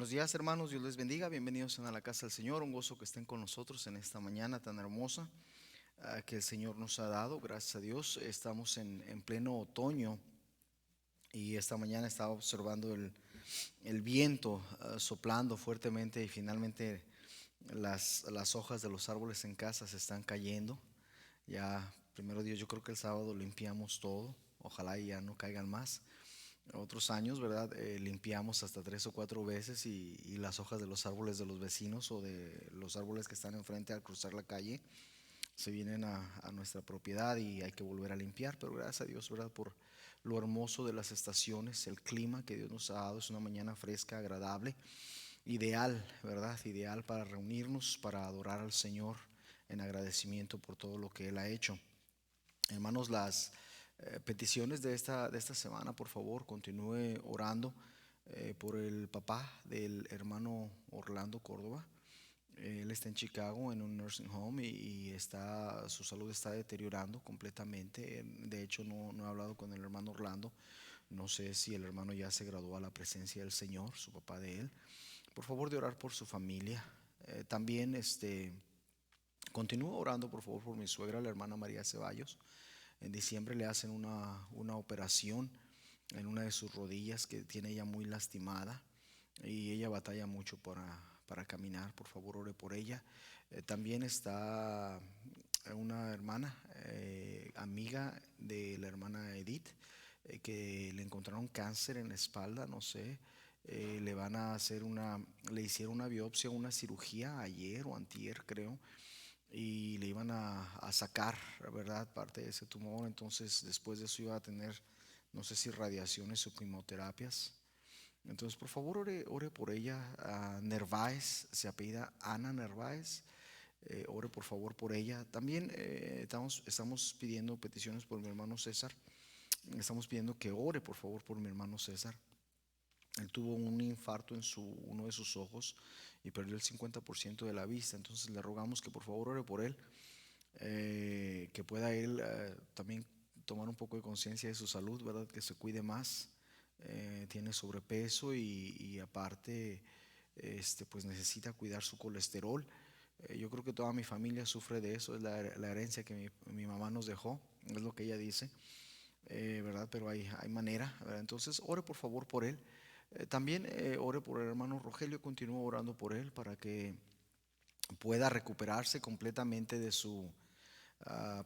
Buenos días, hermanos, Dios les bendiga, bienvenidos a la casa del Señor, un gozo que estén con nosotros en esta mañana tan hermosa que el Señor nos ha dado, gracias a Dios. Estamos en pleno otoño y esta mañana estaba observando el viento soplando fuertemente y finalmente las hojas de los árboles en casa se están cayendo. Ya, primero Dios, yo creo que el sábado limpiamos todo, ojalá y ya no caigan más. Otros años, ¿verdad? Limpiamos hasta 3 o 4 veces y las hojas de los árboles de los vecinos o de los árboles que están enfrente al cruzar la calle se vienen a nuestra propiedad y hay que volver a limpiar. Pero gracias a Dios, ¿verdad? Por lo hermoso de las estaciones, el clima que Dios nos ha dado. Es una mañana fresca, agradable, ideal, ¿verdad? Ideal para reunirnos, para adorar al Señor en agradecimiento por todo lo que Él ha hecho. Hermanos, las peticiones de esta semana, por favor, continúe orando por el papá del hermano Orlando Córdoba. Él está en Chicago en un nursing home y su salud está deteriorando completamente. De hecho, no he hablado con el hermano Orlando. No sé si el hermano ya se graduó a la presencia del Señor, su papá de él. Por favor, de orar por su familia. También continúo orando, por favor, por mi suegra, la hermana María Ceballos. En diciembre le hacen una operación en una de sus rodillas que tiene ella muy lastimada y ella batalla mucho para caminar. Por favor, ore por ella. También está una hermana, amiga de la hermana Edith, que le encontraron cáncer en la espalda, no sé. Le hicieron una biopsia, una cirugía ayer o antier, creo, y le iban a sacar, ¿verdad?, parte de ese tumor. Entonces, después de eso iba a tener, no sé si radiaciones o quimioterapias. Entonces, por favor, ore por ella. Nerváez, se apellida Ana Nerváez. Ore por favor por ella. También estamos pidiendo peticiones por mi hermano César. Estamos pidiendo que ore por favor por mi hermano César. Él tuvo un infarto en uno de sus ojos y perdió el 50% de la vista. Entonces le rogamos que por favor ore por él, que pueda él también tomar un poco de conciencia de su salud, ¿verdad? Que se cuide más. Tiene sobrepeso y aparte pues necesita cuidar su colesterol. Yo creo que toda mi familia sufre de eso, es la herencia que mi mamá nos dejó, es lo que ella dice, ¿verdad? Pero hay manera, ¿verdad? Entonces, ore por favor por él. También ore por el hermano Rogelio, continúo orando por él para que pueda recuperarse completamente de su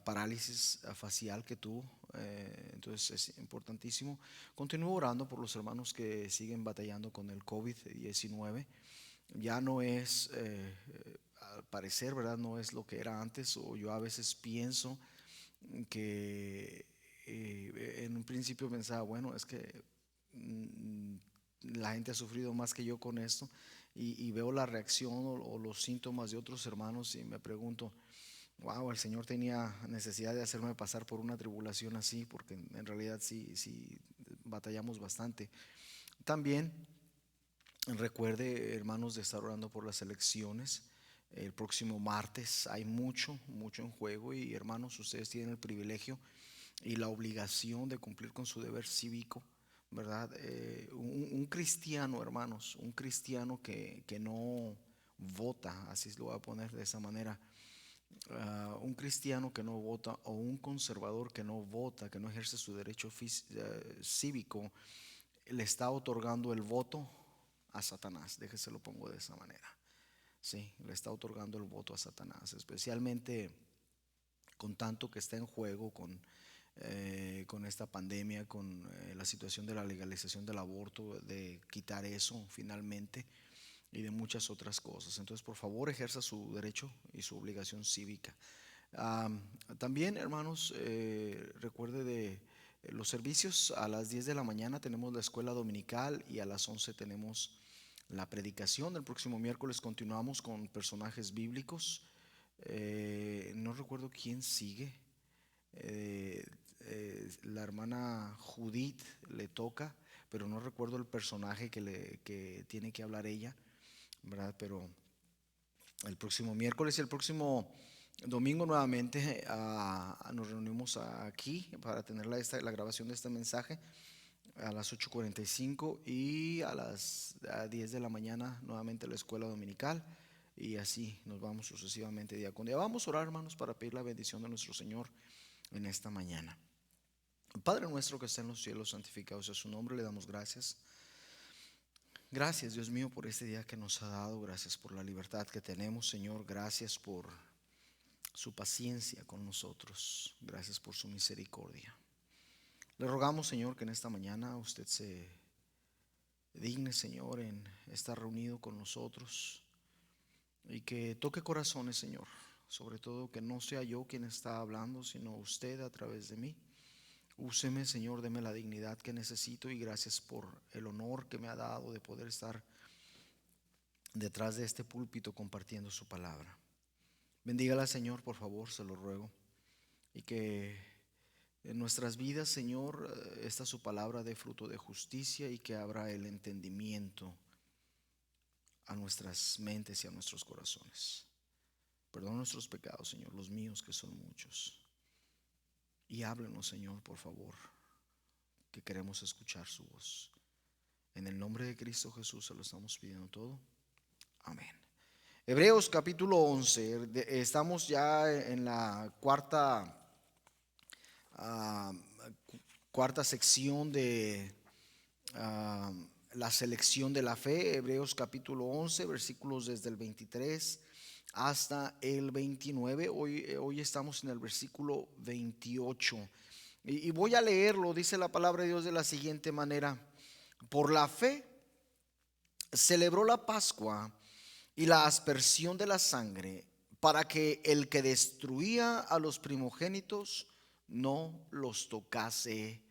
parálisis facial que tuvo. Entonces es importantísimo. Continúo orando por los hermanos que siguen batallando con el COVID-19. Ya no es, al parecer, ¿verdad? No es lo que era antes, o yo a veces pienso que en un principio pensaba, bueno, es que mm, la gente ha sufrido más que yo con esto y veo la reacción o los síntomas de otros hermanos y me pregunto, wow, el Señor tenía necesidad de hacerme pasar por una tribulación así, porque en realidad sí batallamos bastante. También recuerde, hermanos, de estar orando por las elecciones. El próximo martes hay mucho en juego y hermanos, ustedes tienen el privilegio y la obligación de cumplir con su deber cívico, ¿verdad? Un cristiano, hermanos, un cristiano que no vota, así lo voy a poner de esa manera, un cristiano que no vota o un conservador que no vota, que no ejerce su derecho cívico, le está otorgando el voto a Satanás. Déjese lo pongo de esa manera. Sí, le está otorgando el voto a Satanás, especialmente con tanto que está en juego con esta pandemia, con la situación de la legalización del aborto, de quitar eso finalmente y de muchas otras cosas. Entonces, por favor, ejerza su derecho y su obligación cívica. También, hermanos, recuerde de los servicios. A las 10 de la mañana tenemos la escuela dominical y a las 11 tenemos la predicación. El próximo miércoles continuamos con personajes bíblicos. No recuerdo quién sigue. Eh, la hermana Judith le toca, pero no recuerdo el personaje que tiene que hablar ella, ¿verdad? Pero el próximo miércoles y el próximo domingo nuevamente nos reunimos aquí para tener la grabación de este mensaje. a las 8:45 y a 10 de la mañana nuevamente la escuela dominical, y así nos vamos sucesivamente día con día. Vamos a orar, hermanos, para pedir la bendición de nuestro Señor en esta mañana. Padre nuestro que está en los cielos, santificado sea su nombre. Le damos gracias. Gracias, Dios mío, por este día que nos ha dado. Gracias por la libertad que tenemos, Señor. Gracias por su paciencia con nosotros. Gracias por su misericordia. Le rogamos, Señor, que en esta mañana usted se digne, Señor, en estar reunido con nosotros y que toque corazones, Señor. Sobre todo que no sea yo quien está hablando, sino usted a través de mí. Úseme, Señor, deme la dignidad que necesito, y gracias por el honor que me ha dado de poder estar detrás de este púlpito compartiendo su palabra. Bendígala, Señor, por favor, se lo ruego, y que en nuestras vidas, Señor, esta su palabra dé fruto de justicia y que abra el entendimiento a nuestras mentes y a nuestros corazones. Perdona nuestros pecados, Señor, los míos que son muchos. Y háblenos, Señor, por favor, que queremos escuchar su voz. En el nombre de Cristo Jesús se lo estamos pidiendo todo. Amén. Hebreos capítulo 11. Estamos ya en la cuarta sección de la selección de la fe. Hebreos capítulo 11, versículos desde el 23 hasta el 29. Hoy estamos en el versículo 28 y voy a leerlo. Dice la palabra de Dios de la siguiente manera: por la fe celebró la Pascua y la aspersión de la sangre, para que el que destruía a los primogénitos no los tocase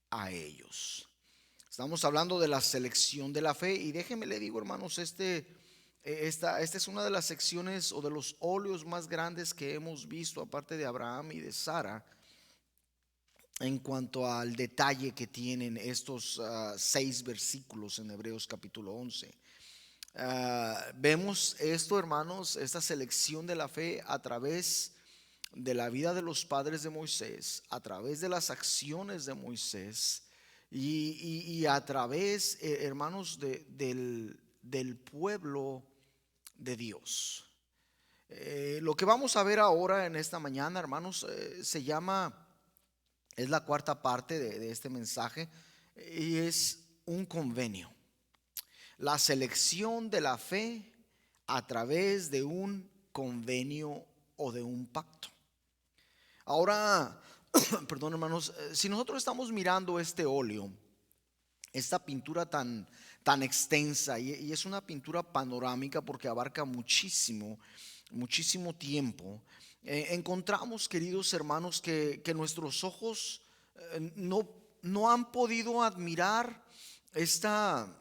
a ellos. Estamos hablando de la selección de la fe, y déjenme le digo, hermanos, esta es una de las secciones o de los óleos más grandes que hemos visto, aparte de Abraham y de Sara, en cuanto al detalle que tienen estos 6 versículos en Hebreos capítulo 11. Vemos esto, hermanos, esta selección de la fe a través de la vida de los padres de Moisés, a través de las acciones de Moisés y a través, hermanos, del pueblo de Dios. Lo que vamos a ver ahora en esta mañana, hermanos, es la cuarta parte de este mensaje, y es un convenio. La selección de la fe a través de un convenio o de un pacto. Ahora, perdón, hermanos, si nosotros estamos mirando este óleo, esta pintura tan extensa, y es una pintura panorámica porque abarca muchísimo tiempo, encontramos, queridos hermanos, que nuestros ojos no han podido admirar esta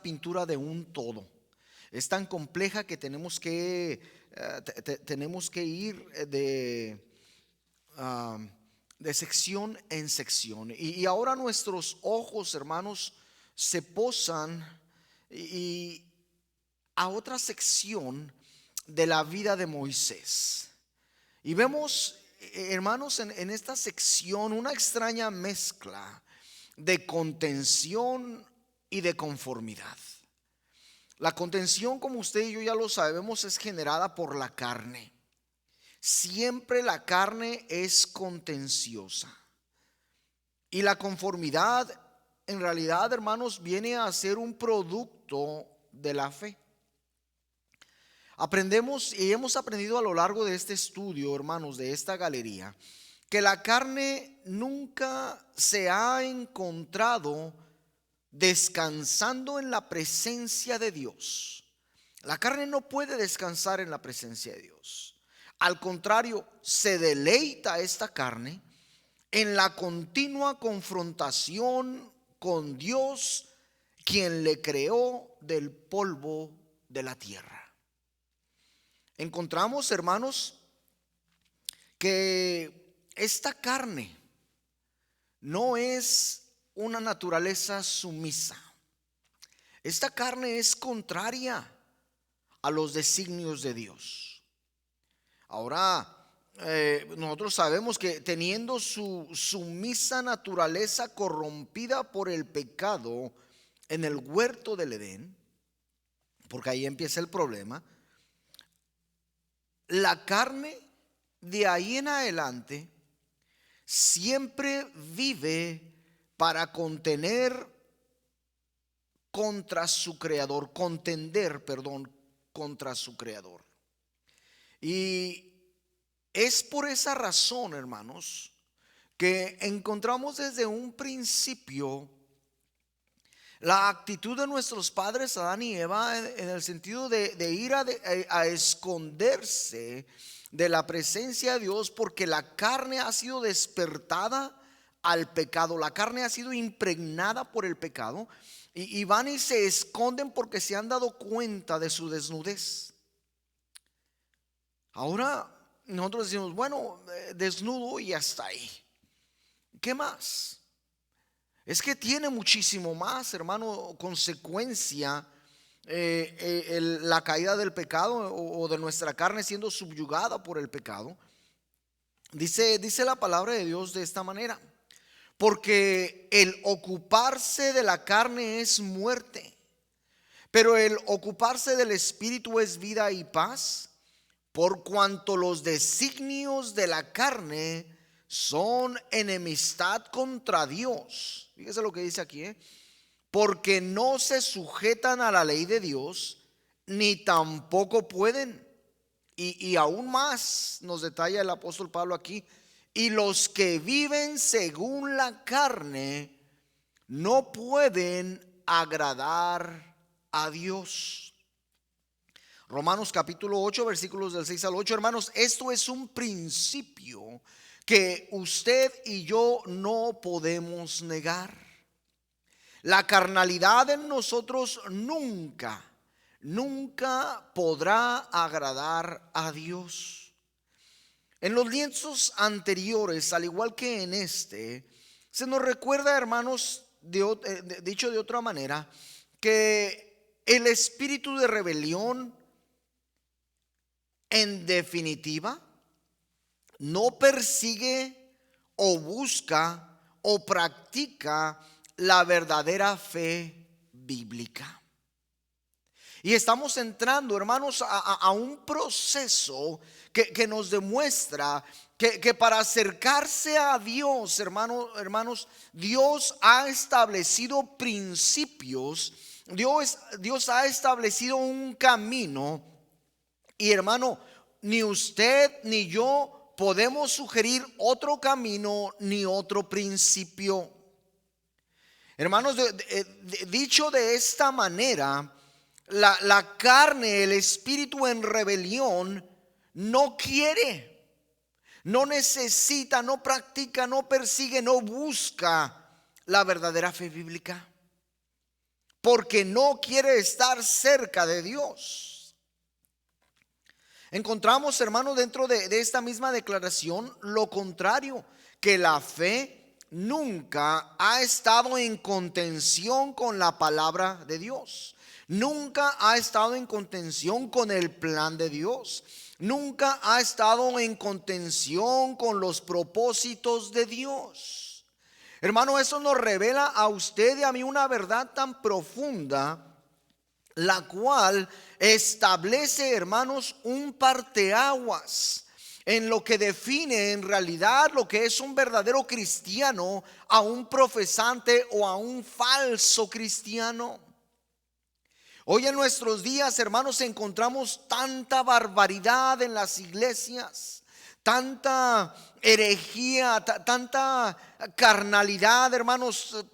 pintura de un todo. Es tan compleja que tenemos que ir de sección en sección. Y ahora nuestros ojos, hermanos, se posan a otra sección de la vida de Moisés. Y vemos, hermanos, en esta sección una extraña mezcla de contención y de conformidad. La contención, como usted y yo ya lo sabemos, es generada por la carne. Siempre la carne es contenciosa. Y la conformidad, en realidad, hermanos, viene a ser un producto de la fe. Aprendemos y hemos aprendido a lo largo de este estudio, hermanos, de esta galería, que la carne nunca se ha encontrado descansando en la presencia de Dios. La carne no puede descansar en la presencia de Dios. Al contrario, se deleita esta carne en la continua confrontación con Dios, quien le creó del polvo de la tierra. Encontramos, hermanos, que esta carne no es una naturaleza sumisa. Esta carne es contraria a los designios de Dios. Ahora, nosotros sabemos que teniendo su sumisa naturaleza corrompida por el pecado en el huerto del Edén, porque ahí empieza el problema, la carne de ahí en adelante siempre vive para contener contra su creador, contender, perdón, contra su creador. Y es por esa razón, hermanos, que encontramos desde un principio la actitud de nuestros padres Adán y Eva en el sentido de ir a esconderse de la presencia de Dios, porque la carne ha sido despertada al pecado, la carne ha sido impregnada por el pecado, y van y se esconden porque se han dado cuenta de su desnudez. Ahora nosotros decimos, bueno, desnudo y hasta ahí. ¿Qué más? Es que tiene muchísimo más, hermano, consecuencia la caída del pecado o de nuestra carne siendo subyugada por el pecado. Dice la palabra de Dios de esta manera: porque el ocuparse de la carne es muerte, pero el ocuparse del espíritu es vida y paz, por cuanto los designios de la carne son enemistad contra Dios. Fíjese lo que dice aquí, porque no se sujetan a la ley de Dios, ni tampoco pueden. Y aún más nos detalla el apóstol Pablo aquí: y los que viven según la carne no pueden agradar a Dios. Romanos capítulo 8, versículos del 6 al 8. Hermanos, esto es un principio que usted y yo no podemos negar. La carnalidad en nosotros nunca podrá agradar a Dios. En los lienzos anteriores, al igual que en este, se nos recuerda, hermanos, dicho de otra manera, que el espíritu de rebelión, en definitiva, no persigue o busca o practica la verdadera fe bíblica. Y estamos entrando, hermanos, a un proceso que nos demuestra que para acercarse a Dios, hermanos, Dios ha establecido principios, Dios ha establecido un camino. Y hermano, ni usted ni yo podemos sugerir otro camino ni otro principio. Hermanos, dicho de esta manera, la carne, el espíritu en rebelión, no quiere, no necesita, no practica, no persigue, no busca la verdadera fe bíblica, porque no quiere estar cerca de Dios. Encontramos, hermano, dentro de esta misma declaración lo contrario, que la fe nunca ha estado en contención con la palabra de Dios. Nunca ha estado en contención con el plan de Dios. Nunca ha estado en contención con los propósitos de Dios. Hermano, eso nos revela a usted y a mí una verdad tan profunda, la cual establece, hermanos, un parteaguas en lo que define en realidad lo que es un verdadero cristiano a un profesante o a un falso cristiano. Hoy en nuestros días, hermanos, encontramos tanta barbaridad en las iglesias, tanta herejía, tanta carnalidad, hermanos.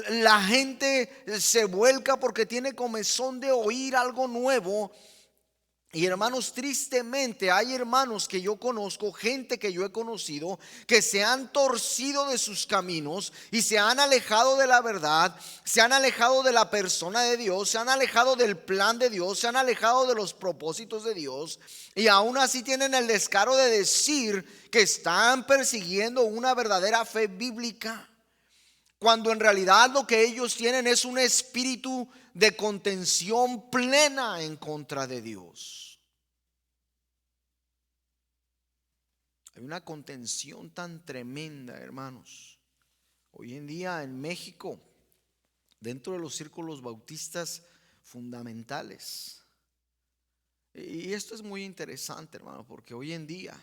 La gente se vuelca porque tiene comezón de oír algo nuevo. Y hermanos, tristemente hay hermanos que yo conozco, gente que yo he conocido, que se han torcido de sus caminos y se han alejado de la verdad, se han alejado de la persona de Dios, se han alejado del plan de Dios, se han alejado de los propósitos de Dios, y aún así tienen el descaro de decir que están persiguiendo una verdadera fe bíblica, cuando en realidad lo que ellos tienen es un espíritu de contención plena en contra de Dios. Hay una contención tan tremenda, hermanos. Hoy en día en México, dentro de los círculos bautistas fundamentales. Y esto es muy interesante, hermano, porque hoy en día,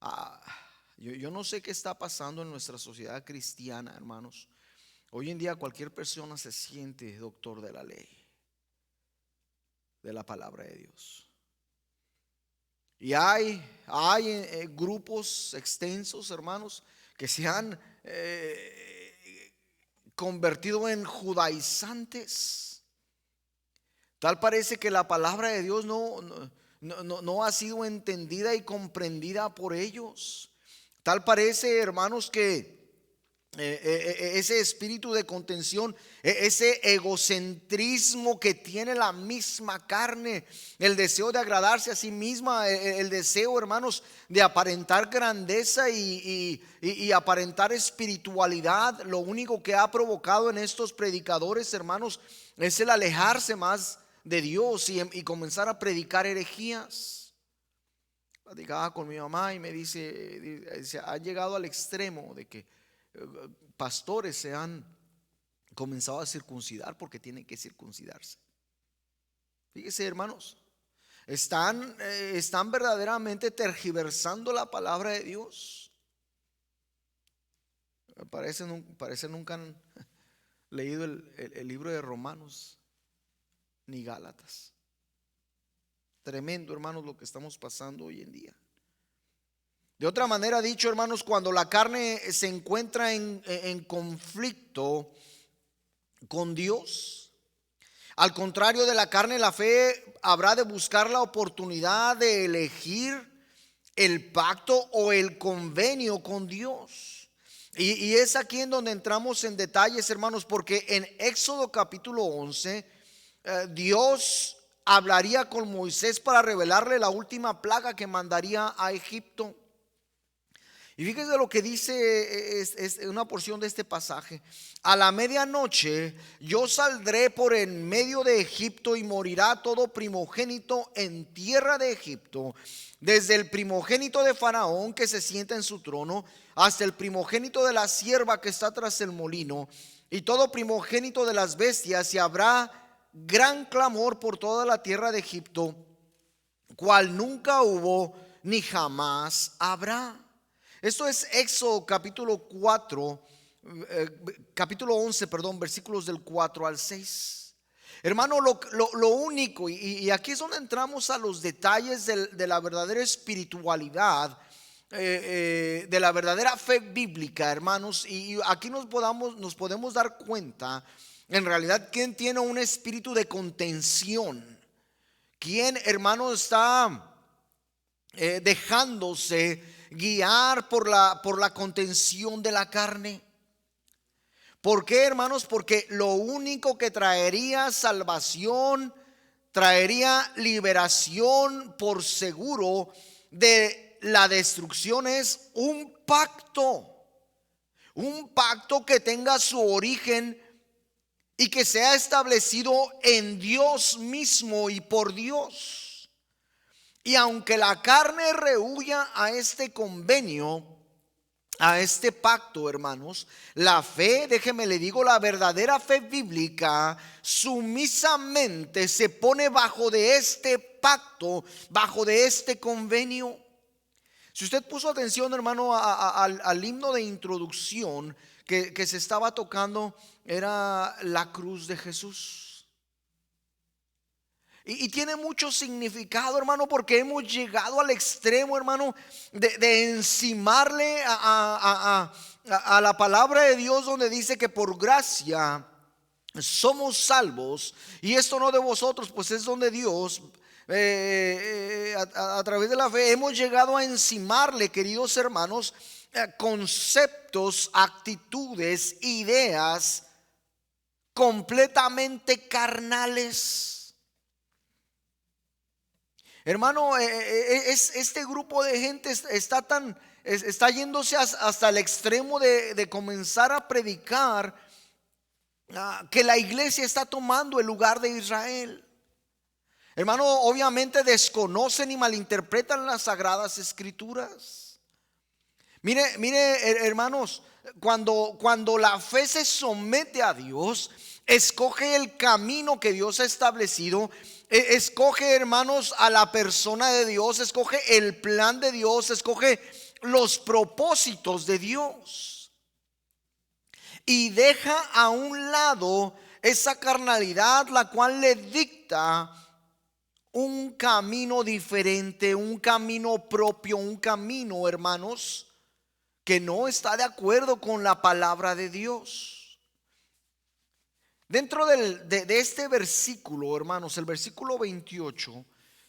ah, yo no sé qué está pasando en nuestra sociedad cristiana, hermanos. Hoy en día cualquier persona se siente doctor de la ley, de la palabra de Dios. Y hay grupos extensos, hermanos, que se han convertido en judaizantes. Tal parece que la palabra de Dios no ha sido entendida y comprendida por ellos. Tal parece, hermanos, que ese espíritu de contención, ese egocentrismo que tiene la misma carne, el deseo de agradarse a sí misma, el deseo, hermanos, de aparentar grandeza y aparentar espiritualidad, lo único que ha provocado en estos predicadores, hermanos, es el alejarse más de Dios y comenzar a predicar herejías. Platicaba con mi mamá y me dice, ha llegado al extremo de que pastores se han comenzado a circuncidar porque tienen que circuncidarse. Fíjese, hermanos, están verdaderamente tergiversando la palabra de Dios. Parece nunca han leído el libro de Romanos ni Gálatas. Tremendo, hermanos, lo que estamos pasando hoy en día. De otra manera dicho, hermanos, cuando la carne se encuentra en conflicto con Dios, al contrario de la carne, la fe habrá de buscar la oportunidad de elegir el pacto o el convenio con Dios. Y es aquí en donde entramos en detalles, hermanos, porque en Éxodo capítulo 11, Dios hablaría con Moisés para revelarle la última plaga que mandaría a Egipto. Y fíjese lo que dice es una porción de este pasaje. A la medianoche yo saldré por en medio de Egipto y morirá todo primogénito en tierra de Egipto, desde el primogénito de Faraón que se sienta en su trono, hasta el primogénito de la sierva que está tras el molino, y todo primogénito de las bestias, y habrá gran clamor por toda la tierra de Egipto, cual nunca hubo ni jamás habrá. Esto es Éxodo capítulo 4, capítulo 11, perdón, versículos del 4 al 6. Hermano, lo único, y aquí es donde entramos a los detalles de la verdadera espiritualidad, de la verdadera fe bíblica, hermanos. Y aquí nos podemos dar cuenta, en realidad, quién tiene un espíritu de contención. Quién, hermano, está dejándose guiar por la contención de la carne. ¿Por qué, hermanos? Porque lo único que traería salvación, traería liberación por seguro de la destrucción es un pacto que tenga su origen y que sea establecido en Dios mismo y por Dios. Y aunque la carne rehúya a este convenio, a este pacto, hermanos, la fe, déjeme le digo, la verdadera fe bíblica sumisamente se pone bajo de este pacto, bajo de este convenio. Si usted puso atención, hermano, al himno de introducción que se estaba tocando, era la cruz de Jesús. Y tiene mucho significado, hermano, porque hemos llegado al extremo, hermano, de encimarle a la palabra de Dios, donde dice que por gracia somos salvos. Y esto no de vosotros, pues es donde Dios, a través de la fe, hemos llegado a encimarle, queridos hermanos, conceptos, actitudes, ideas completamente carnales. Hermano, este grupo de gente está yéndose hasta el extremo de comenzar a predicar que la iglesia está tomando el lugar de Israel. Hermano, obviamente desconocen y malinterpretan las sagradas escrituras. Mire, hermanos, cuando la fe se somete a Dios, escoge el camino que Dios ha establecido, escoge, hermanos, a la persona de Dios, escoge el plan de Dios, escoge los propósitos de Dios y deja a un lado esa carnalidad, la cual le dicta un camino diferente, un camino propio, un camino, hermanos, que no está de acuerdo con la palabra de Dios. Dentro de este versículo, hermanos, el versículo 28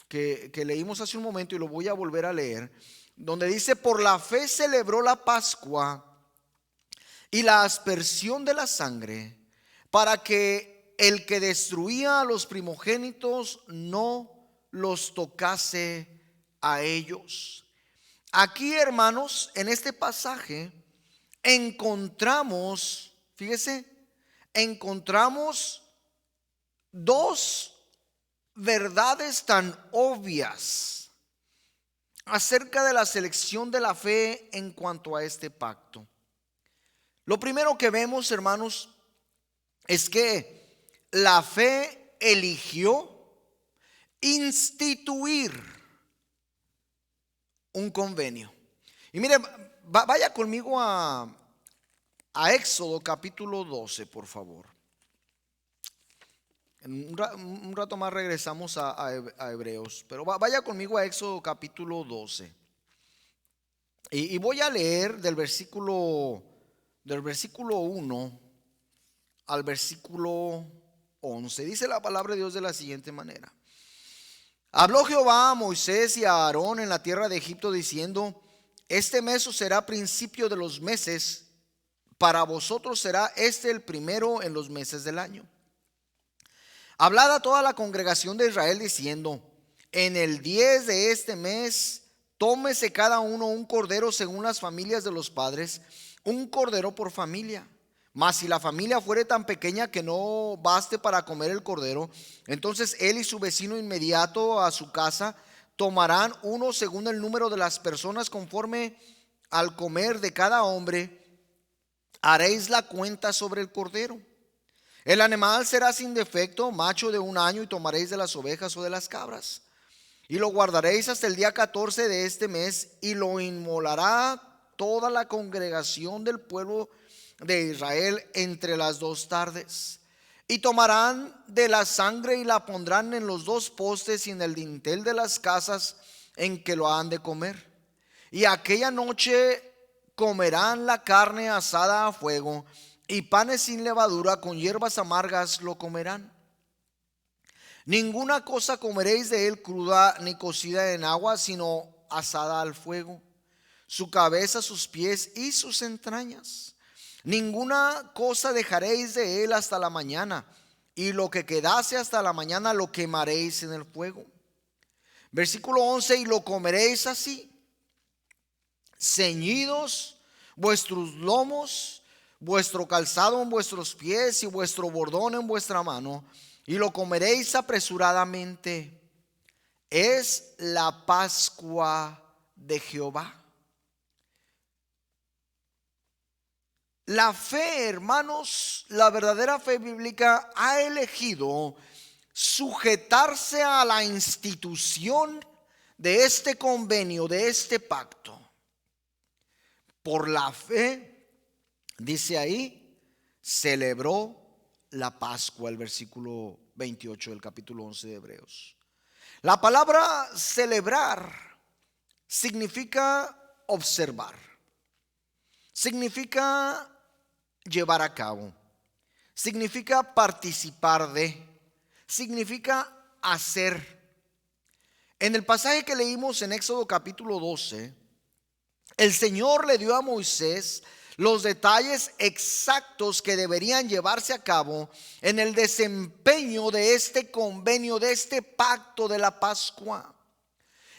que leímos hace un momento, y lo voy a volver a leer, donde dice: por la fe celebró la Pascua y la aspersión de la sangre, para que el que destruía a los primogénitos no los tocase a ellos. Aquí, hermanos, en este pasaje encontramos, fíjese, encontramos dos verdades tan obvias acerca de la selección de la fe en cuanto a este pacto. Lo primero que vemos, hermanos, es que la fe eligió instituir un convenio. Y mire, vaya conmigo a Éxodo capítulo 12, por favor. En un rato más regresamos a Hebreos, pero vaya conmigo a Éxodo capítulo 12. Y voy a leer del versículo 1 al versículo 11. Dice la palabra de Dios de la siguiente manera: habló Jehová a Moisés y a Aarón en la tierra de Egipto diciendo: este mes os será principio de los meses, para vosotros será este el primero en los meses del año. Hablad a toda la congregación de Israel diciendo: en el 10 de este mes tómese cada uno un cordero según las familias de los padres, un cordero por familia. Mas si la familia fuere tan pequeña que no baste para comer el cordero, entonces él y su vecino inmediato a su casa tomarán uno según el número de las personas, conforme al comer de cada hombre haréis la cuenta sobre el cordero. El animal será sin defecto, macho de 1 año, y tomaréis de las ovejas o de las cabras. Y lo guardaréis hasta el día 14 de este mes, y lo inmolará toda la congregación del pueblo de Israel entre las 2 tardes. Y tomarán de la sangre y la pondrán en los 2 postes y en el dintel de las casas en que lo han de comer. Y aquella noche comerán la carne asada a fuego, y panes sin levadura con hierbas amargas lo comerán. Ninguna cosa comeréis de él cruda ni cocida en agua, sino asada al fuego, su cabeza, sus pies y sus entrañas. Ninguna cosa dejaréis de él hasta la mañana, y lo que quedase hasta la mañana lo quemaréis en el fuego. Versículo 11: y lo comeréis así, ceñidos vuestros lomos, vuestro calzado en vuestros pies y vuestro bordón en vuestra mano, y lo comeréis apresuradamente. Es la Pascua de Jehová. La fe, hermanos, la verdadera fe bíblica ha elegido sujetarse a la institución de este convenio, de este pacto. Por la fe, dice ahí, celebró la Pascua, el versículo 28 del capítulo 11 de Hebreos. La palabra celebrar significa observar, significa llevar a cabo, significa participar de, significa hacer. En el pasaje que leímos en Éxodo capítulo 12, el Señor le dio a Moisés los detalles exactos que deberían llevarse a cabo en el desempeño de este convenio, de este pacto de la Pascua.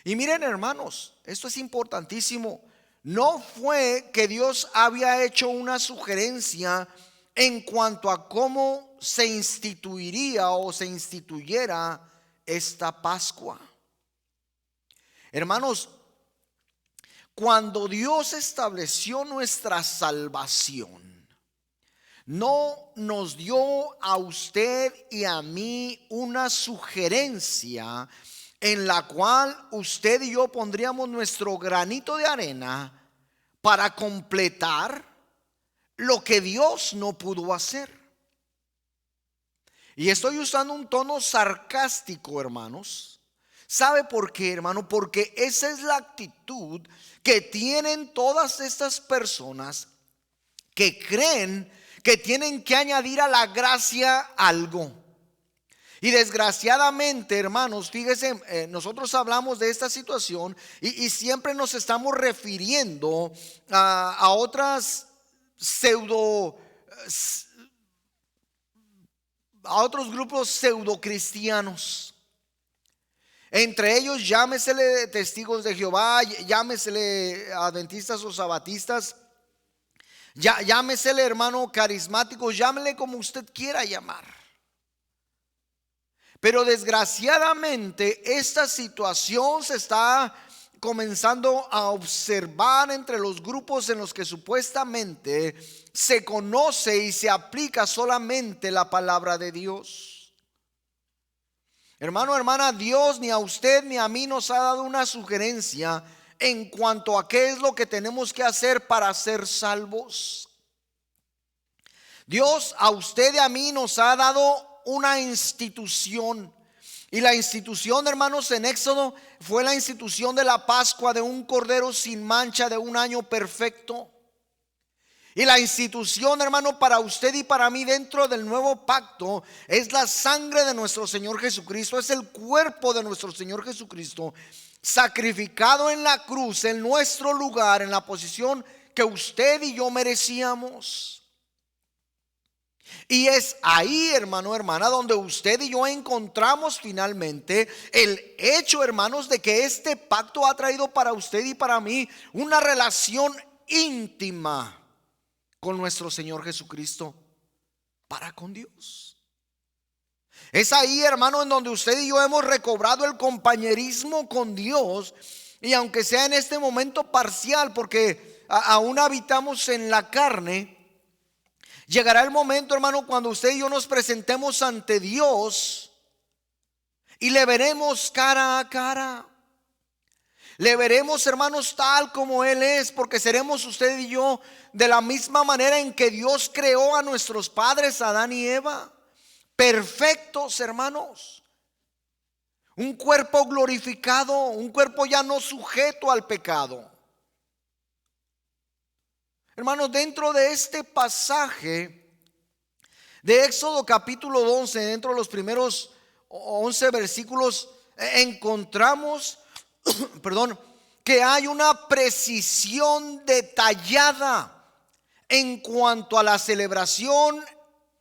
Y miren, hermanos, esto es importantísimo. No fue que Dios había hecho una sugerencia en cuanto a cómo se instituiría o se instituyera esta Pascua? Hermanos, cuando Dios estableció nuestra salvación, no nos dio a usted y a mí una sugerencia en la cual usted y yo pondríamos nuestro granito de arena para completar lo que Dios no pudo hacer. Y estoy usando un tono sarcástico, hermanos. ¿Sabe por qué, hermano? Porque esa es la actitud que tienen todas estas personas que creen que tienen que añadir a la gracia algo. Y desgraciadamente, hermanos, fíjese, nosotros hablamos de esta situación y siempre nos estamos refiriendo a otras a otros grupos pseudo cristianos. Entre ellos, llámesele testigos de Jehová, llámesele adventistas o sabatistas, llámesele hermano carismáticos, llámele como usted quiera llamar. Pero desgraciadamente esta situación se está comenzando a observar entre los grupos en los que supuestamente se conoce y se aplica solamente la palabra de Dios. Hermano, hermana, Dios ni a usted ni a mí nos ha dado una sugerencia en cuanto a qué es lo que tenemos que hacer para ser salvos. Dios a usted y a mí nos ha dado una institución. Y la institución, hermanos, en Éxodo fue la institución de la Pascua, de un cordero sin mancha, de un año perfecto. Y la institución, hermano, para usted y para mí dentro del nuevo pacto es la sangre de nuestro Señor Jesucristo. Es el cuerpo de nuestro Señor Jesucristo sacrificado en la cruz, en nuestro lugar, en la posición que usted y yo merecíamos. Y es ahí, hermano, hermana, donde usted y yo encontramos finalmente el hecho, hermanos, de que este pacto ha traído para usted y para mí una relación íntima con nuestro Señor Jesucristo, para con Dios. Es ahí, hermano, en donde usted y yo hemos recobrado el compañerismo con Dios. Y aunque sea en este momento parcial, porque aún habitamos en la carne, llegará el momento, hermano, cuando usted y yo nos presentemos ante Dios y le veremos cara a cara. Le veremos, hermanos, tal como Él es, porque seremos usted y yo de la misma manera en que Dios creó a nuestros padres, Adán y Eva, perfectos, hermanos. Un cuerpo glorificado, un cuerpo ya no sujeto al pecado. Hermanos, dentro de este pasaje de Éxodo capítulo 11, dentro de los primeros 11 versículos, encontramos que hay una precisión detallada en cuanto a la celebración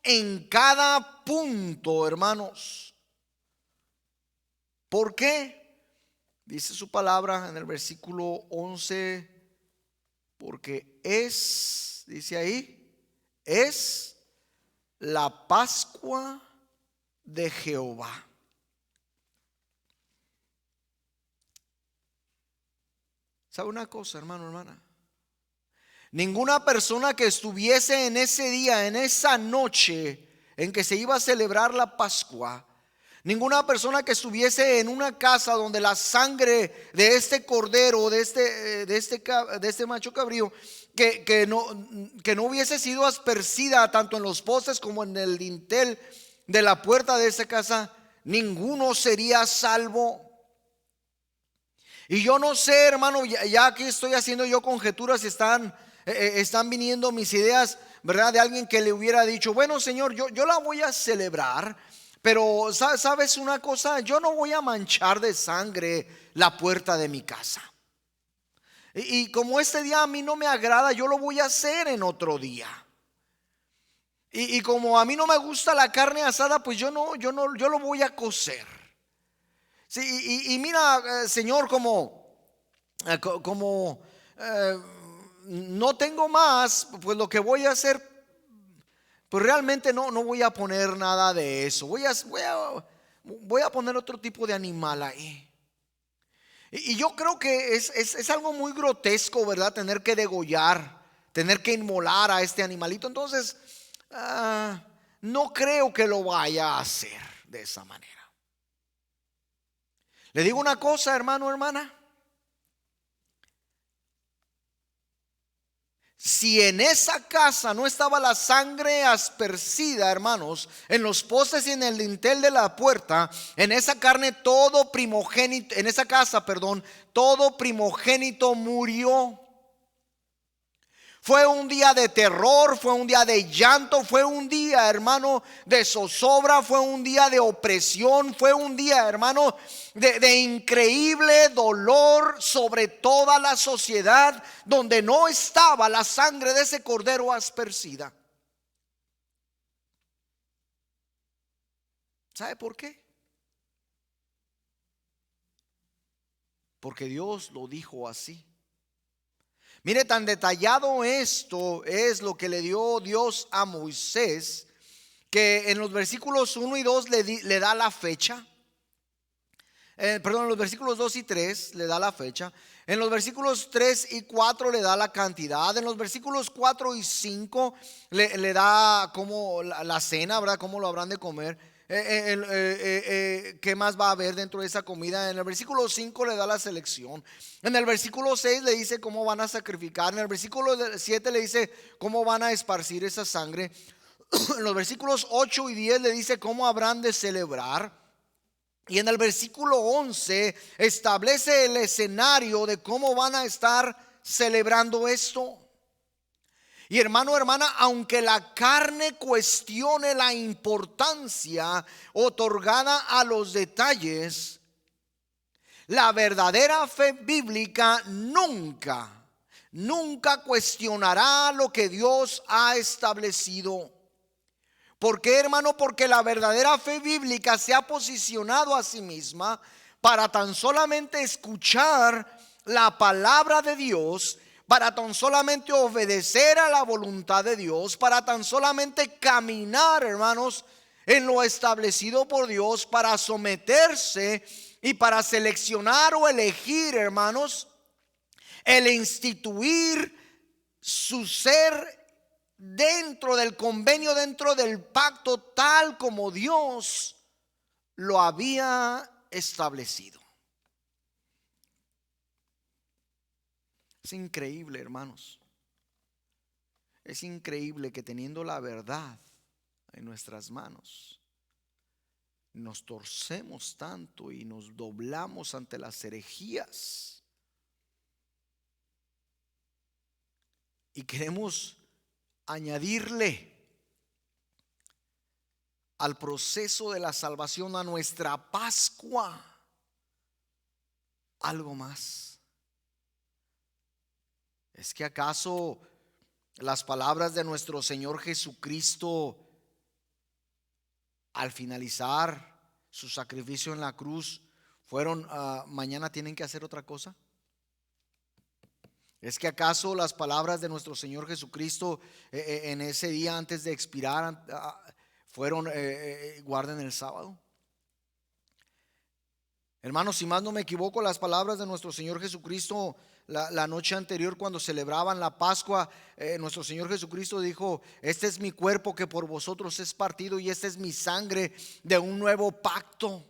en cada punto, hermanos. ¿Por qué? Dice su palabra en el versículo 11, porque dice ahí, es la Pascua de Jehová. ¿Sabe una cosa, hermano, hermana? Ninguna persona que estuviese en ese día, en esa noche en que se iba a celebrar la Pascua, ninguna persona que estuviese en una casa donde la sangre de este cordero, de este macho cabrío, que no hubiese sido aspercida tanto en los postes como en el dintel de la puerta de esa casa, ninguno sería salvo. Y yo no sé, hermano, ya aquí estoy haciendo yo conjeturas, están viniendo mis ideas, ¿verdad? De alguien que le hubiera dicho, bueno, Señor, yo la voy a celebrar, pero ¿sabes una cosa? Yo no voy a manchar de sangre la puerta de mi casa. Y como este día a mí no me agrada, yo lo voy a hacer en otro día. Y como a mí no me gusta la carne asada, pues yo lo voy a cocer. Sí, y mira, Señor, como no tengo más, pues lo que voy a hacer, pues realmente no voy a poner nada de eso. Voy Voy a poner otro tipo de animal ahí. Y yo creo que es algo muy grotesco, ¿verdad? Tener que degollar, tener que inmolar a este animalito. Entonces, no creo que lo vaya a hacer de esa manera. Le digo una cosa, hermano, hermana. Si en esa casa no estaba la sangre aspercida, hermanos, en los postes y en el dintel de la puerta, en esa carne todo primogénito, en esa casa, perdón, todo primogénito murió. Fue un día de terror, fue un día de llanto, fue un día, hermano, de zozobra, fue un día de opresión, fue un día, hermano, de increíble dolor sobre toda la sociedad, donde no estaba la sangre de ese cordero aspercida. ¿Sabe por qué? Porque Dios lo dijo así. Mire, tan detallado esto es lo que le dio Dios a Moisés, que en los versículos 1 y 2 le da la fecha. Perdón, en los versículos 2 y 3 le da la fecha. En los versículos 3 y 4 le da la cantidad. En los versículos 4 y 5 le da como la cena, ¿verdad? Cómo lo habrán de comer. ¿Qué más va a haber dentro de esa comida? En el versículo 5 le da la selección. En el versículo 6 le dice cómo van a sacrificar. En el versículo 7 le dice cómo van a esparcir esa sangre. En los versículos 8 y 10 le dice cómo habrán de celebrar. Y en el versículo 11 establece el escenario de cómo van a estar celebrando esto. Y hermano, hermana, aunque la carne cuestione la importancia otorgada a los detalles, la verdadera fe bíblica nunca cuestionará lo que Dios ha establecido. ¿Por qué, hermano? Porque la verdadera fe bíblica se ha posicionado a sí misma para tan solamente escuchar la palabra de Dios, para tan solamente obedecer a la voluntad de Dios, para tan solamente caminar, hermanos, en lo establecido por Dios, para someterse y para seleccionar o elegir, hermanos, el instituir su ser dentro del convenio, dentro del pacto, tal como Dios lo había establecido. Es increíble, hermanos. Es increíble que teniendo la verdad en nuestras manos, nos torcemos tanto y nos doblamos ante las herejías. Y queremos añadirle al proceso de la salvación, a nuestra Pascua, algo más. ¿Es que acaso las palabras de nuestro Señor Jesucristo al finalizar su sacrificio en la cruz fueron mañana tienen que hacer otra cosa? ¿Es que acaso las palabras de nuestro Señor Jesucristo en ese día antes de expirar fueron guarden el sábado? Hermanos, si más no me equivoco, las palabras de nuestro Señor Jesucristo la noche anterior, cuando celebraban la Pascua, nuestro Señor Jesucristo dijo: este es mi cuerpo que por vosotros es partido, y esta es mi sangre de un nuevo pacto.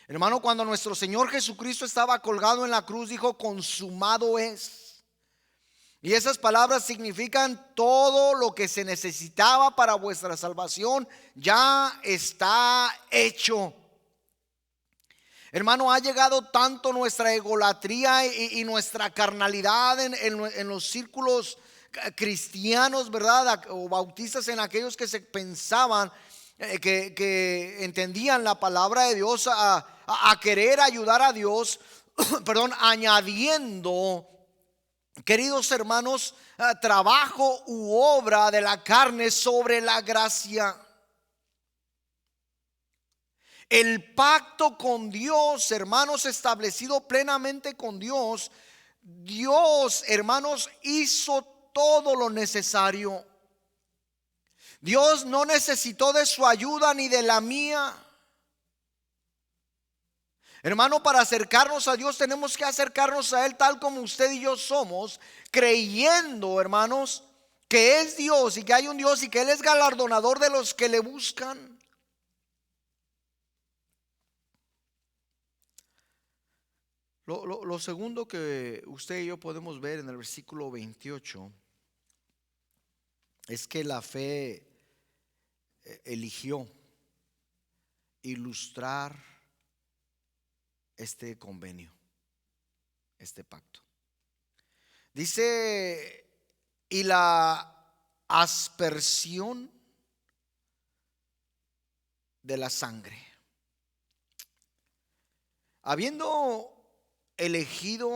Hermano, cuando nuestro Señor Jesucristo estaba colgado en la cruz, dijo: consumado es. Y esas palabras significan todo lo que se necesitaba para vuestra salvación ya está hecho. Hermano, ha llegado tanto nuestra egolatría y nuestra carnalidad en los círculos cristianos, ¿verdad? O bautistas, en aquellos que se pensaban que entendían la palabra de Dios, a querer ayudar a Dios, perdón, añadiendo, queridos hermanos, trabajo u obra de la carne sobre la gracia. El pacto con Dios, hermanos, establecido plenamente con Dios, Dios, hermanos, hizo todo lo necesario. Dios no necesitó de su ayuda ni de la mía. Hermano, para acercarnos a Dios tenemos que acercarnos a Él tal como usted y yo somos, creyendo, hermanos, que es Dios y que hay un Dios y que Él es galardonador de los que le buscan. Lo segundo que usted y yo podemos ver en el versículo 28 es que la fe eligió ilustrar este convenio, este pacto. Dice, y la aspersión de la sangre. Habiendo elegido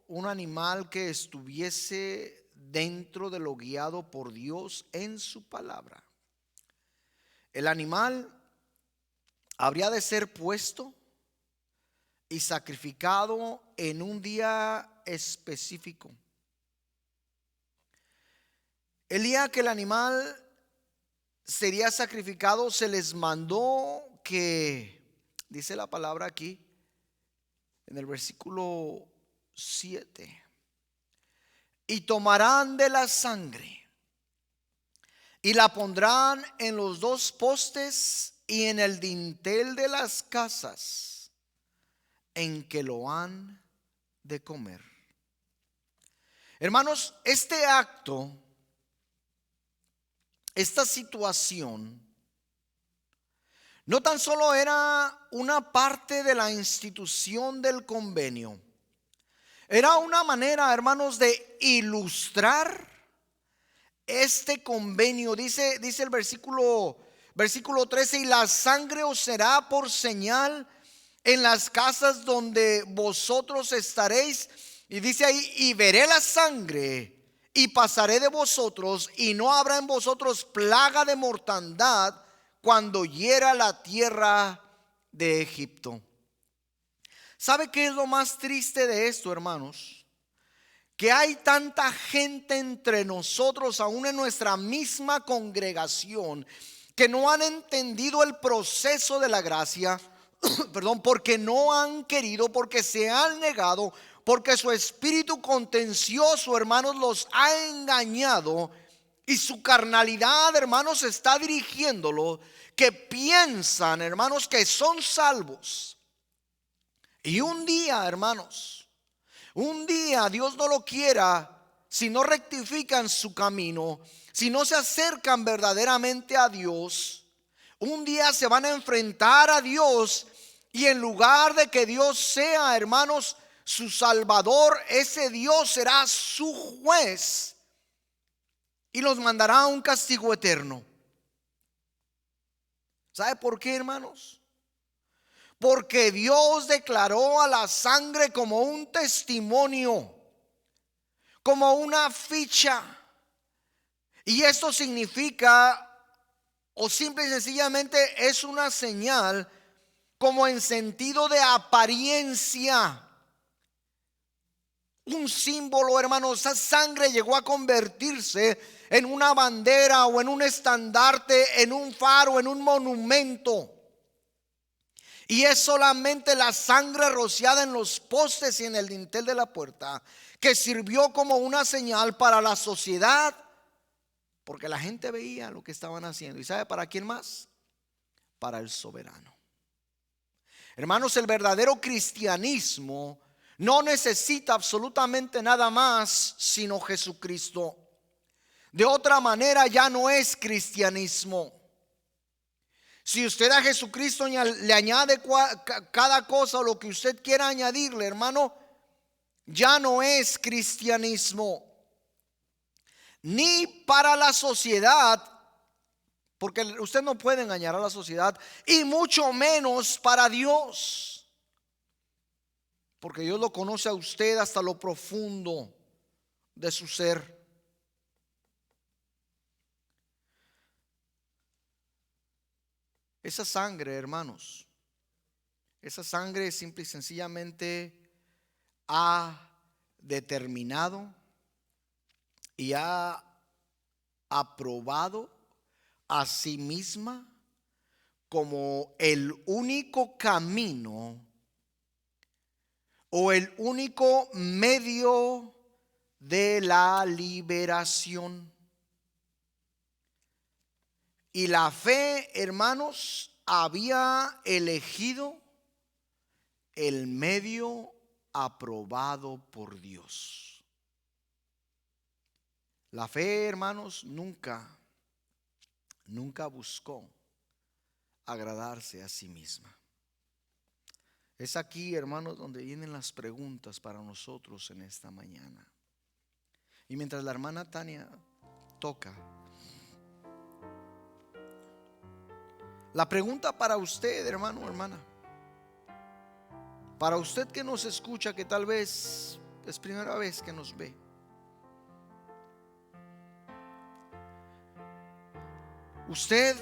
un animal que estuviese dentro de lo guiado por Dios en su palabra, el animal habría de ser puesto y sacrificado en un día específico. El día que el animal sería sacrificado, se les mandó que, dice la palabra aquí en el versículo 7, y tomarán de la sangre y la pondrán en los dos postes y en el dintel de las casas en que lo han de comer. Hermanos, este acto, esta situación, no tan solo era una parte de la institución del convenio, era una manera, hermanos, de ilustrar este convenio. Dice el versículo 13, y la sangre os será por señal en las casas donde vosotros estaréis. Y dice ahí, y veré la sangre y pasaré de vosotros, y no habrá en vosotros plaga de mortandad cuando hiera la tierra de Egipto. ¿Sabe qué es lo más triste de esto, hermanos? Que hay tanta gente entre nosotros, aún en nuestra misma congregación, que no han entendido el proceso de la gracia, perdón, porque no han querido, porque se han negado, porque su espíritu contencioso, hermanos, los ha engañado, y su carnalidad, hermanos, está dirigiéndolo, que piensan, hermanos, que son salvos. Y un día, hermanos, un día, Dios no lo quiera, si no rectifican su camino, si no se acercan verdaderamente a Dios, un día se van a enfrentar a Dios, y en lugar de que Dios sea, hermanos, su salvador, ese Dios será su juez y los mandará a un castigo eterno. ¿Sabe por qué, hermanos? Porque Dios declaró a la sangre como un testimonio, como una ficha. Y esto significa, o simple y sencillamente es una señal, como en sentido de apariencia, un símbolo, hermanos. Esa sangre llegó a convertirse en una bandera o en un estandarte, en un faro, en un monumento. Y es solamente la sangre rociada en los postes y en el dintel de la puerta que sirvió como una señal para la sociedad, porque la gente veía lo que estaban haciendo. ¿Y sabe para quién más? Para el soberano. Hermanos, el verdadero cristianismo no necesita absolutamente nada más sino Jesucristo. De otra manera ya no es cristianismo. Si usted a Jesucristo le añade cada cosa o lo que usted quiera añadirle, hermano, ya no es cristianismo. Ni para la sociedad, porque usted no puede engañar a la sociedad, y mucho menos para Dios, porque Dios lo conoce a usted hasta lo profundo de su ser. Esa sangre, hermanos, esa sangre simple y sencillamente ha determinado y ha aprobado, a sí misma como el único camino o el único medio de la liberación. Y la fe, hermanos, había elegido el medio aprobado por Dios. La fe, hermanos, nunca buscó agradarse a sí misma. Es aquí, hermanos, donde vienen las preguntas para nosotros en esta mañana. Y mientras la hermana Tania toca, la pregunta para usted, hermano o hermana, para usted que nos escucha, que tal vez es primera vez que nos ve, ¿usted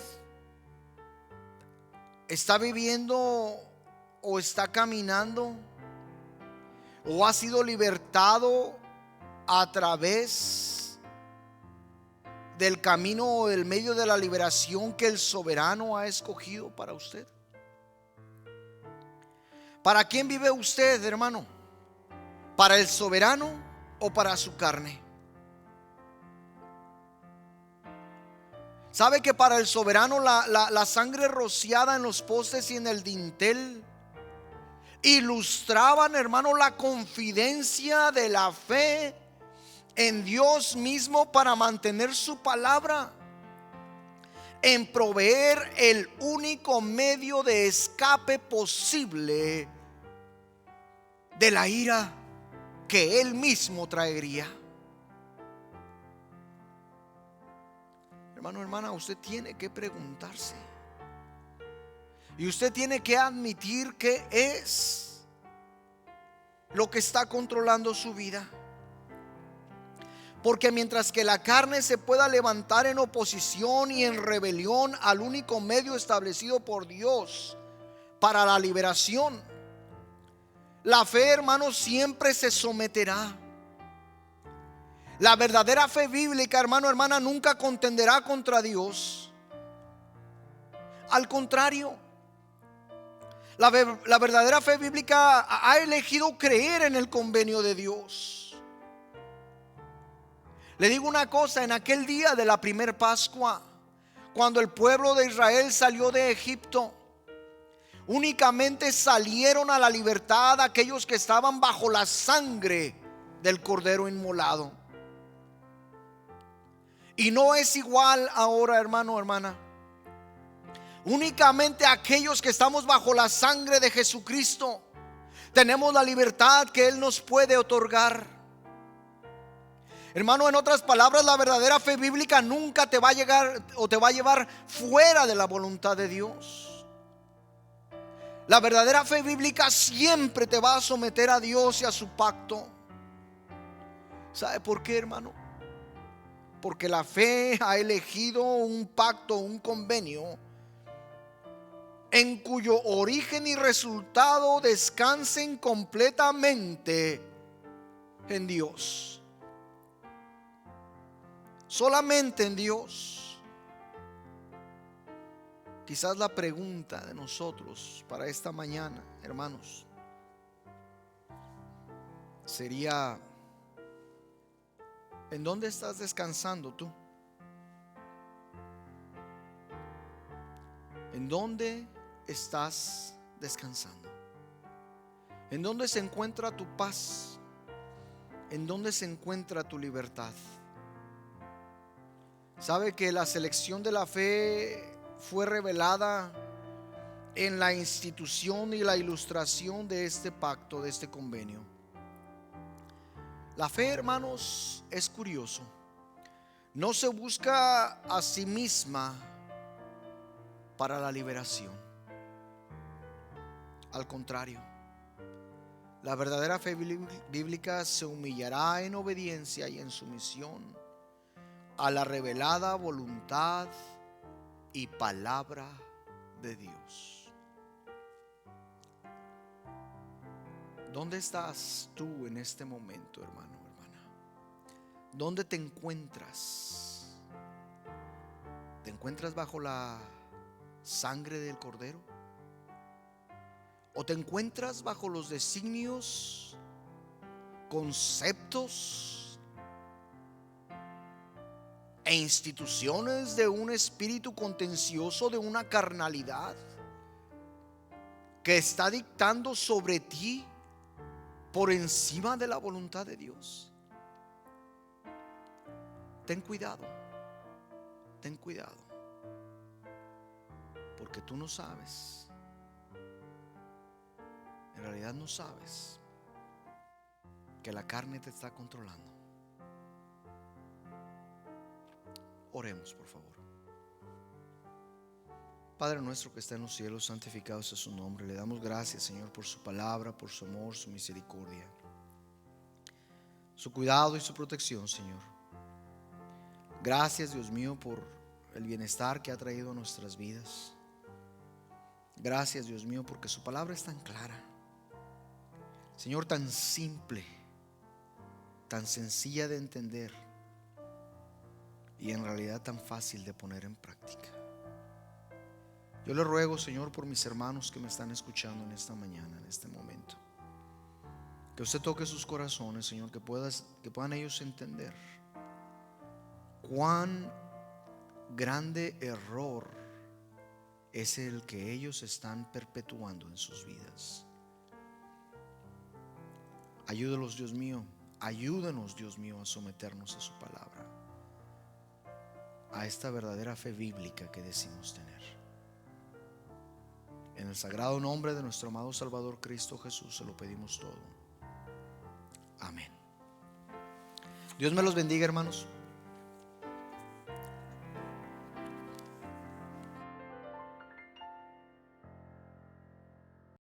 está viviendo o está caminando o ha sido libertado a través del camino o del medio de la liberación que el soberano ha escogido para usted? ¿Para quién vive usted, hermano? ¿Para el soberano o para su carne? ¿Sabe que para el soberano la sangre rociada en los postes y en el dintel ilustraban, hermano, la confidencia de la fe en Dios mismo para mantener su palabra, en proveer el único medio de escape posible de la ira que Él mismo traería? Hermano, hermana, usted tiene que preguntarse y usted tiene que admitir qué es lo que está controlando su vida. Porque mientras que la carne se pueda levantar en oposición y en rebelión al único medio establecido por Dios para la liberación, la fe, hermano, siempre se someterá. La verdadera fe bíblica, hermano, hermana, nunca contenderá contra Dios. Al contrario, la verdadera fe bíblica ha elegido creer en el convenio de Dios. Le digo una cosa: en aquel día de la primer Pascua, cuando el pueblo de Israel salió de Egipto, únicamente salieron a la libertad aquellos que estaban bajo la sangre del cordero inmolado. Y no es igual ahora, hermano o hermana. Únicamente aquellos que estamos bajo la sangre de Jesucristo tenemos la libertad que Él nos puede otorgar. Hermano, en otras palabras, la verdadera fe bíblica nunca te va a llegar o te va a llevar fuera de la voluntad de Dios. La verdadera fe bíblica siempre te va a someter a Dios y a su pacto. ¿Sabe por qué, hermano? Porque la fe ha elegido un pacto, un convenio, en cuyo origen y resultado descansen completamente en Dios. Solamente en Dios. Quizás la pregunta de nosotros para esta mañana, hermanos, sería: ¿en dónde estás descansando tú? ¿En dónde estás descansando? ¿En dónde se encuentra tu paz? ¿En dónde se encuentra tu libertad? ¿Sabe que la selección de la fe fue revelada en la institución y la ilustración de este pacto, de este convenio? La fe, hermanos, es curioso. No se busca a sí misma para la liberación. Al contrario, la verdadera fe bíblica se humillará en obediencia y en sumisión a la revelada voluntad y palabra de Dios. ¿Dónde estás tú en este momento, hermano, hermana? ¿Dónde te encuentras ¿Te encuentras bajo la sangre del Cordero? ¿O te encuentras bajo los designios, conceptos e instituciones de un espíritu contencioso, de una carnalidad que está dictando sobre ti por encima de la voluntad de Dios? Ten cuidado, porque tú no sabes, en realidad no sabes que la carne te está controlando. Oremos, por favor. Padre nuestro que está en los cielos, santificado sea su nombre. Le damos gracias, Señor, por su palabra, por su amor, su misericordia, su cuidado y su protección, Señor. Gracias, Dios mío, por el bienestar que ha traído a nuestras vidas. Gracias, Dios mío, porque su palabra es tan clara, Señor, tan simple, tan sencilla de entender y en realidad tan fácil de poner en práctica. Yo le ruego, Señor, por mis hermanos que me están escuchando en esta mañana, en este momento, que usted toque sus corazones, Señor, que puedan ellos entender cuán grande error es el que ellos están perpetuando en sus vidas. Ayúdanos, Dios mío, ayúdanos, Dios mío, a someternos a su palabra, a esta verdadera fe bíblica que decimos tener. En el sagrado nombre de nuestro amado Salvador Cristo Jesús se lo pedimos todo. Amén. Dios me los bendiga, hermanos.